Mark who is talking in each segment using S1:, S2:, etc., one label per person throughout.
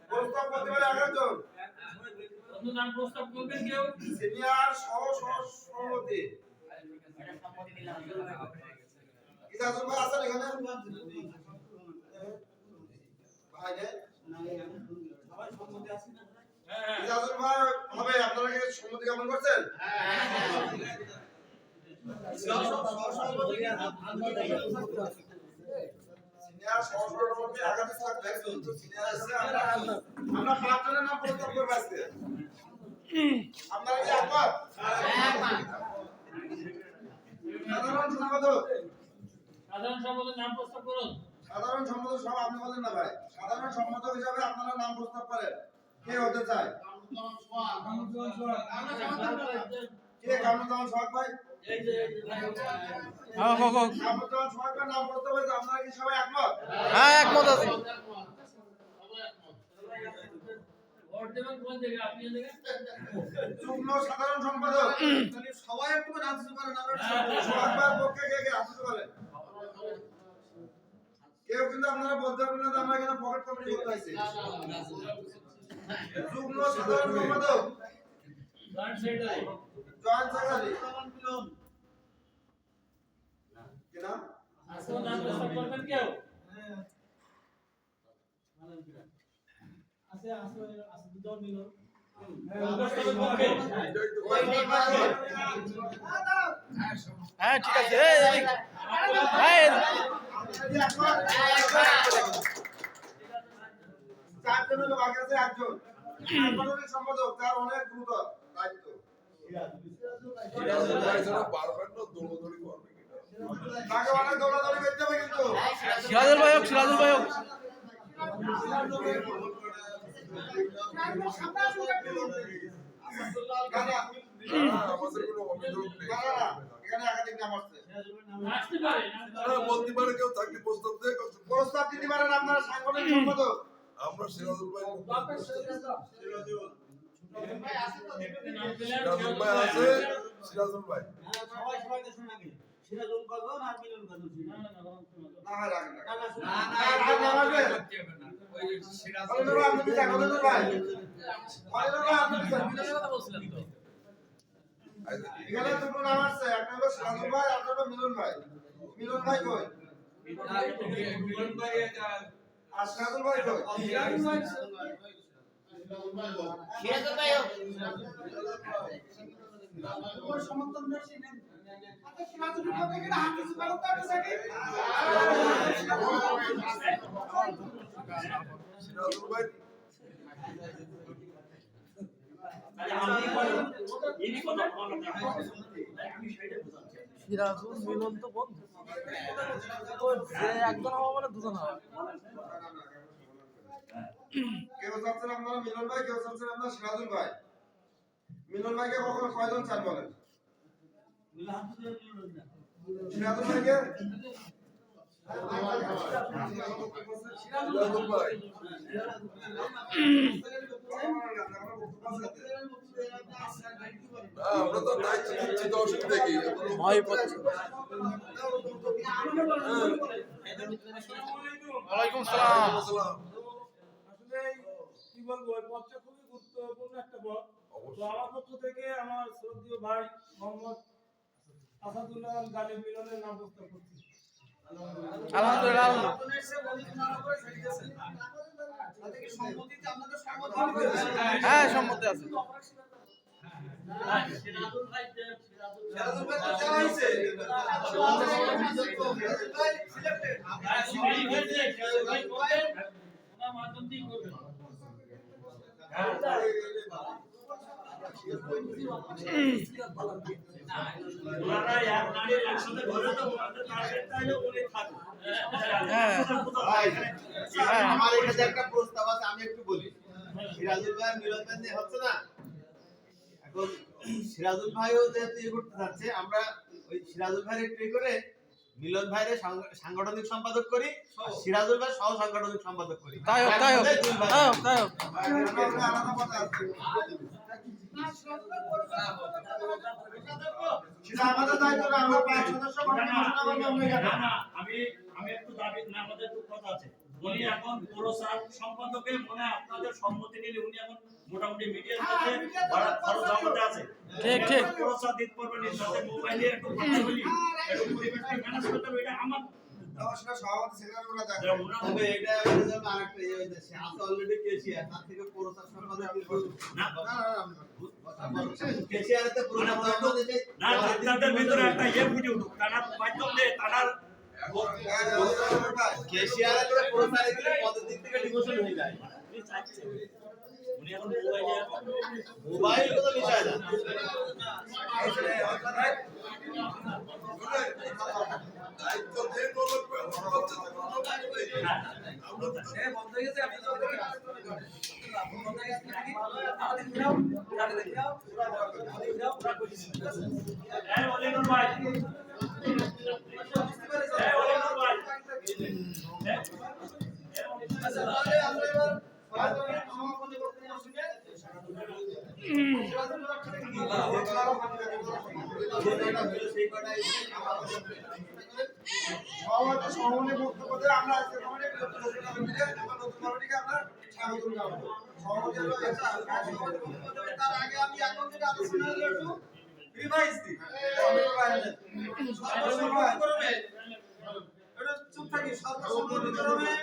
S1: প্রস্তাব করতে পারে 11 জন।
S2: অন্য নাম প্রস্তাব করবেন কেউ?
S1: সিনিয়র সহ সভাপতি ইজাজুল ভাই আছেন এখানে? ভাই রে সবাই সম্মতি আছে না? হ্যাঁ ইজাজুল ভাই হবে। আপনারা কি সম্মতি জ্ঞাপন করছেন? হ্যাঁ সিনিয়র সহ সভাপতি আগামী থাকবে সিনিয়র আছে। আমরা 5 জনের নাম প্রস্তাব করব আজকে। আপনারা কি একমত? সাধারণ সম্পাদক
S2: নাম প্রস্তাব করুন।
S1: সাধারণ সম্পাদক সব আপনি বলেন না ভাই। সাধারণ সম্পাদক হিসাবে আপনারা নাম প্রস্তাব করেন। কে হতে চায়? কে কামরুজ্জামান সোহাগ ভাই? এই যে কামরুজ্জামান সোহাগ ভাই নাম প্রস্তাব হয়েছে। আপনারা কি সবাই একমত?
S3: হ্যাঁ একমত আছি।
S1: যুগ্ম সাধারণ সম্পাদক সবাই একটু নাম করেন। সোহাগ ভাইয়ের পক্ষে কে কে হাত করেন? কেউ কিন্তু আপনারা বলতে পারবেন না যে আমরা এখানে পকেট কমিটি করতে আইছি। যুগ্ম সাধারণ সম্পাদক জয়েন্ট সেক্রেটারি কি নাম?
S2: আসল নাম প্রস্তাব করবেন কেউ? দুজন মিলন
S3: হ্যাঁ ঠিক আছে।
S1: চারজনের লোক আগে আছে একজন সাংগঠনিক সম্পাদক, তার অনেক গুরুতর দায়িত্ব। তাকে অনেক দৌড়াদৌড়ি করতে হবে কিন্তু।
S3: সিরাজুল ভাই হোক, সিরাজুল ভাই হোক।
S1: এখানে একাধিক নাম আসছে।
S4: বলতে পারে কেউ থাকলে প্রস্তাব দিয়ে
S1: প্রস্তাব দিতে পারেন আপনারা সাংগঠনিক সম্পাদক।
S4: আমরা সিরাজুল ভাই আছে। সিরাজুল ভাই
S1: সিরাজুল কজন আর মিলন কজন? না হয় রাখেন না। এখানে দুটো নাম আছে, একটা হলো সিরাজুল ভাই, একটা হলো মিলন ভাই। মিলন ভাই কই? আর সিরাজুল ভাই কই?
S5: সিরাজুল ভাই
S1: সমর্থন বেশি নেন। আচ্ছা সিরাজুল ভাই থেকে হাত কিছু করো তো আপনি সাকি?
S4: সিরাজুল ভাই
S3: সিরাজুল মিলন তো বন্ধু, যে একজন হওয়া মানে দুজন হওয়া।
S1: কেউ চাচ্ছেন আপনারা মিলন ভাই, কেউ চাচ্ছেন আপনারা সিরাজুল ভাই। মিলন ভাইকে কখন কয়জন চান বলেন? সিরাজুল ভাইকে
S4: সিরাজুল ভাই আমরা তো দায়িত্ব দিচ্ছি তো অসুবিধা কি?
S3: ভয় পাচ্ছি। ওয়ালাইকুম সালাম।
S1: আসলে কি বলবো, এই পদটা খুবই গুরুত্বপূর্ণ একটা পদ। তো আমার পক্ষ থেকে আমার শ্রদ্ধেয় ভাই মোহাম্মদ আসাদুল্লাহ গালিব মিলনের নাম প্রস্তাব করছি।
S3: আলহামদুলিল্লাহ। হ্যাঁ সম্মতি আছে।
S2: সিরাজুল ভাই
S1: সিরাজুল ভাই তো দেওয়া হয়েছে।
S2: ওনার মাধ্যম দিয়ে করবেন।
S5: আমার এখানে একটা প্রস্তাব আছে, আমি একটু বলি। সিরাজুল ভাই মিলন ভাই নিয়ে হচ্ছে না, এখন সিরাজুল ভাইও যেহেতু ইয়ে করতে যাচ্ছে, আমরা ওই সিরাজুল ভাইয়ের একটু করে মিলন ভাইয়ের সাংগঠনিক সম্পাদক করি, সিরাজুল ভাই সহ সাংগঠনিক সম্পাদক করি।
S3: তাই হোক, তাই হোক, তাই হোক, তাই হোক।
S1: সেটা আমাদের দায়িত্ব না, আমরা 5 সদস্য কমিটি ঘোষণা করব।
S2: আমি একটু দাবি না, আমাদের একটু কথা আছে।
S6: উনি এখন পুরস্কার সম্পাদকে মনে হয় আপনাদের সম্মতি নিলে উনি এখন মোটামুটি মিডিয়ার মধ্যে খরচ আমাদের আছে।
S3: ঠিক।
S6: পুরস্কার দিতে পারবেন সাথে মোবাইলে একটু কথা বলি, একটু পরিবেশটা ম্যানেজ করতে হবে, এটা আমার
S1: সেটা সভাপতি সেক্রেটারিরা দেখে।
S5: তবে এটা যেমন আরেকটা ইয়ে হইতেছে, আছে অলরেডি কেশিয়ার, তার থেকে পুরস্কার সম্পাদক কিন্তু
S6: না
S5: কেশিয়ারেতে পুরস্কার সম্পাদক যে
S6: না আপনাদের ভিতরে একটা ইয়ে ফুটে উঠুক, তার মাধ্যম দিয়ে তার
S5: কেশিয়ারেতে পুরস্কার দিলে পদের দিক থেকে ডিমোশন হয়ে যায়।
S6: উনি এখন মোবাইলে
S5: মোবাইল কোনো বিষয় না।
S4: দায়িত্ব দিয়ে বলক হচ্ছে আমরা
S3: বন্ধ হয়ে গেছে আপনি তো বন্ধ হয়ে গেছে নাকি আমাদের ঘুরাও
S6: এই ওলেনুর ভাই, এই ওলেনুর ভাই,
S1: তাহলে আমরা এবার সভাপতি বক্তব্য শুনে সভাপতি সভাপতি বক্তব্য দিয়ে আমরা আজকে কমিটি নতুন কমিটিকে আমরা স্বাগত জানাবো। সভাপতি হলো এটা, সভাপতি বক্তব্য দেবে। তার আগে আমি এখন যেটা আলোচনা হলো একটু রিভাইজ দিই। সর্বসম্মতিক্রমে এটা চুপ থাকি। সর্বসম্মতিক্রমে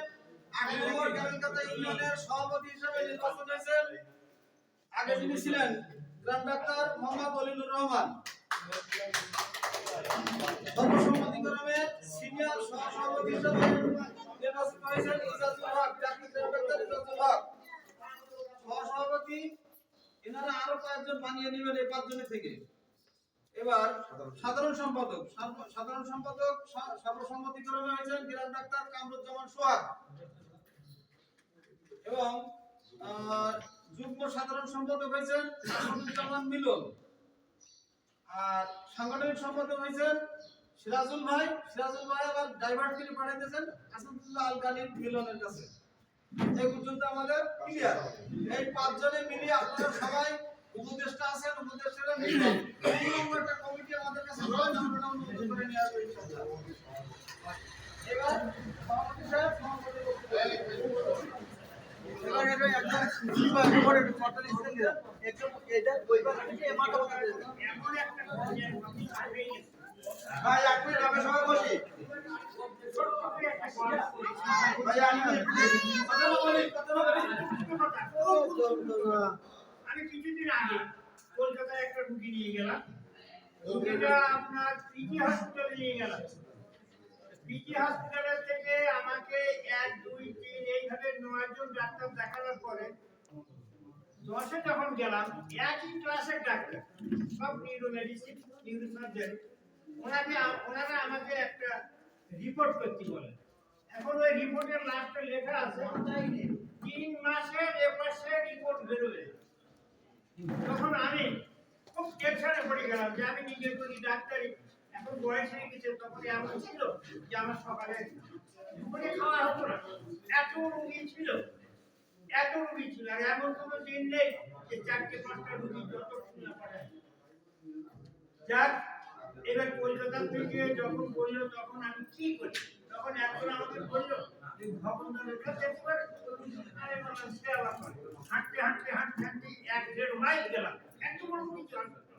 S1: ৮ নম্বর কেরানীকাটা ইউনিয়নের সভাপতি হিসেবে নির্বাচন হয়েছেন আগে যিনি ছিলেন গ্রাম ডাক্তার মোহাম্মদ ওলিনুর রহমান। সর্বসম্মতিক্রমে সিনিয়র সহসভাপতি হিসেবে নির্বাচিত হয়েছেন ইজাজুল হক, ডাক্তার গ্রাম ডাক্তার ইজাজুল হক। সহসভাপতি এনারা আরো কয়েকজন বানিয়ে নেবেন এই ৫ জনের থেকে। এবার সাধারণ সম্পাদক সর্বসম্মতিক্রমে হয়েছেন গ্রাম ডাক্তার কামরুজ্জামান সোহাগ এবং যুগ্ম সাধারণ সম্পাদক হয়েছেন আসাদুজ্জামান মিলন। আর সাংগঠনিক সম্পাদক হয়েছেন সিরাজুল ভাই আবার ডাইভার্ট করে পাঠাইতেছেন আসাদুল্লাহ আল গালিব মিলনের কাছে। এই পর্যন্ত আমাদের ক্লিয়ার। এই ৫ জনে মিলিয়ে আপনারা সবাই উপদেষ্টা আছেন, উপদেষ্টারা মিলে একটা কমিটি আমাদের কাছে রয়েছে, আমরা অনুমোদন করে নিয়ে আসবো ইনশাআল্লাহ। এবার সভাপতি সাহেব সভাপতি ভাই এক মিনিট আমি সবাই বসি। ভাই
S7: আমি কিছুদিন আগে কলকাতায় একটা রুগী নিয়ে গেলাম। রুগীটা আপনার পিজি হসপিটালে নিয়ে গেলাম। পিজি হসপিটালের থেকে আমাকে ১, ২, ৩ এইভাবে ৯ জন ডাক্তার দেখানোর পরে ১০-এ যখন গেলাম, একই ক্লাসের ডাক্তার, সব নিউরোমেডিসিন, নিউরোসার্জারি, ওনারা আমাকে একটা রিপোর্ট করতে বলেন। এখন ওই রিপোর্টের লাস্টে লেখা আছে ৩ মাসের এপাশে রিপোর্ট বেরোবে। তখন আমি খুব টেনশনে পড়ে গেলাম যে আমি নিজে করি ডাক্তারি, এখন বয়স হয়ে গেছে। তখন এমন ছিল যে আমার সকালে দুপুরে খাওয়া হতো না, এত রুগী ছিল। আর এমন কোনো দিন নেই যে ৪-৫টা রুগী যতক্ষণ না পাঠায়। যাক, এবার কলকাতা থেকে যখন বললো তখন আমি কি করি, তখন একজন আমাকে বললো ভবনদারের কাছে আরে বললাম সেবা করে। হাঁটতে ১-১.৫ মাইল গেলাম, এত বড় কিছু আসতো।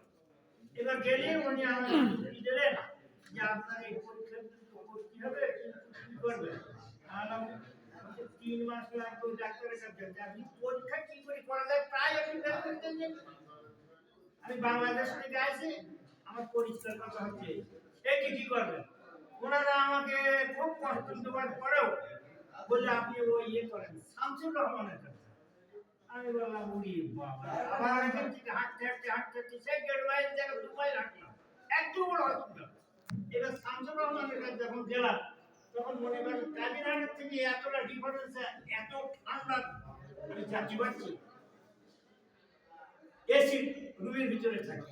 S7: এবার গেলে উনি আমাকে দিলেন যে আপনার এই পরীক্ষা করতে হবে, কি করবেন? ৩ মাস লাগবে ডাক্তারের কাছে। আপনি পরীক্ষা কি করে করা যায় প্রায় আপনি বের করতেন। আমি বাংলাদেশ থেকে আসি, আমার পরিষ্কার কথা হচ্ছে এই কি করবেন। ওনারা আমাকে খুব কষ্ট দেওয়ার পরেও বললে আপনি ওই ইয়ে করেন শামসুর রহমানের কাছে। আমি বললাম উনি বাবা, আবার এখান থেকে হাঁটতে সেই ১.৫ মাইল জায়গা ২ মাইল হাঁটলাম, এত বড় হসপিটাল। এবার শামসুর রহমানের কাছে যখন গেলাম তখন মনে করেন কাজিরহাটের থেকে এতটা ডিফারেন্স, এত ঠান্ডা আমি চাকরি পাচ্ছি, এসি রুমের ভিতরে থাকি।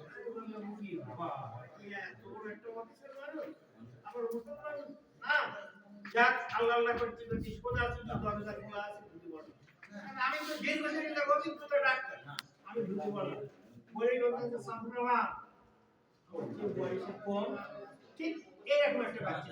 S7: আল্লাহ করতে সোজা দরজা খোলা আছে, ঢুকে পড়লাম। আমি তো দীর্ঘদিন অভিজ্ঞত ডাক্তার, আমি ঢুকে পড়লাম। বলে বলতে সামনে বয়সে কম, ঠিক এরকম একটা বাচ্চা।